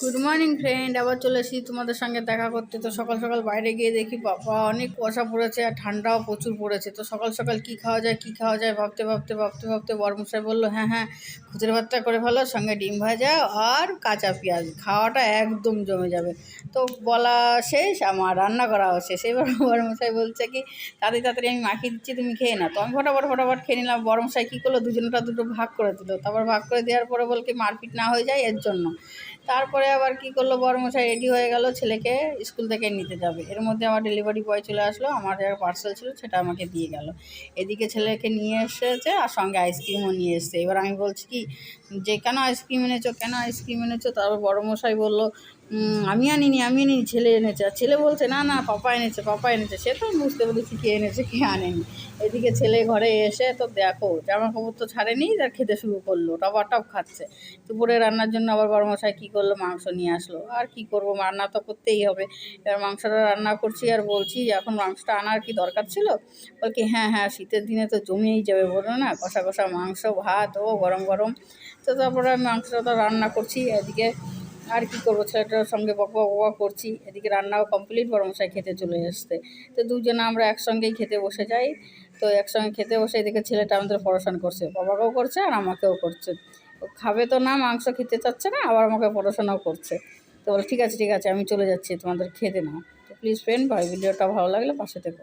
Good morning friend, আবার চলে এসেছি তোমাদের সঙ্গে দেখা করতে। তো সকাল সকাল বাইরে গিয়ে দেখি বাবা অনেক কুয়াশা পড়েছে আর ঠান্ডাও প্রচুর পড়েছে। তো সকাল সকাল কী খাওয়া যায় ভাবতে বড়মশাই বললো হ্যাঁ হ্যাঁ খুদের ভাতটা করে ফেলো, সঙ্গে ডিম ভাজা আর কাঁচা পেঁয়াজ, খাওয়াটা একদম জমে যাবে। তো বলা শেষ, আমার রান্না করাও শেষ। এবার বড়মশাই বলছে কি তাড়াতাড়ি আমি মাখিয়ে দিচ্ছি, তুমি খেয়ে না। তো আমি ফটাফট খেয়ে নিলাম। বড়মশাই কী করলো, দুজনটা দুটো ভাগ করে দিল। তারপর ভাগ করে দেওয়ার পরে বলকে মারপিট না হয়ে যায় এর জন্য। তারপরে আবার কী করলো, বড়মশাই রেডি হয়ে গেল, ছেলেকে স্কুল থেকে নিতে যাবে। এর মধ্যে আমার ডেলিভারি বয় চলে আসলো, আমার যারা পার্সেল ছিল সেটা আমাকে দিয়ে গেল। এদিকে ছেলেকে নিয়ে এসেছে আর সঙ্গে আইসক্রিমও নিয়ে এসছে। এবার আমি বলছি কি যে কেন আইসক্রিম এনেছো? তারপর বড়মশাই বললো আমি আনিনি, ছেলে এনেছে। আর ছেলে বলছে না না পাপা এনেছে। সে তো বুঝতে পেরেছি কে এনেছে কে আনেনি। এদিকে ছেলে ঘরে এসে তো দেখো জামা কাপড় তো ছাড়েনি, তার খেতে শুরু করলো, টপ খাচ্ছে। দুপুরে রান্নার জন্য আবার বড়মশাই কী করলো, মাংস নিয়ে আসলো। আর কি করব, রান্না তো করতেই হবে। এবার মাংসটা রান্না করছি আর বলছি যে এখন মাংসটা আনার কি দরকার ছিল? বল কি হ্যাঁ শীতের দিনে তো জমেই যাবে, বলো না, কষা মাংস, ভাত ও গরম। তো তারপরে আমি মাংসটা তো রান্না করছি, এদিকে আর কি করবো, ছেলেটার সঙ্গে বকা করছি। এদিকে রান্নাও কমপ্লিট, বড়মশাই খেতে চলে আসতে। তো দুজনে আমরা একসঙ্গেই খেতে বসে যাই। তো একসঙ্গে খেতে বসে এদিকে ছেলেটা আমাদের পড়াশোনা করছে, বাবাকেও করছে আর আমাকেও করছে। ও খাবে তো না, মাংস খেতে চাচ্ছে না, আবার আমাকে পড়াশোনাও করছে। তো বলে ঠিক আছে আমি চলে যাচ্ছি, তোমাদের খেতে নাও। তো প্লিজ ফ্রেন্ড, ভিডিওটা ভালো লাগলে পাশে থেকো।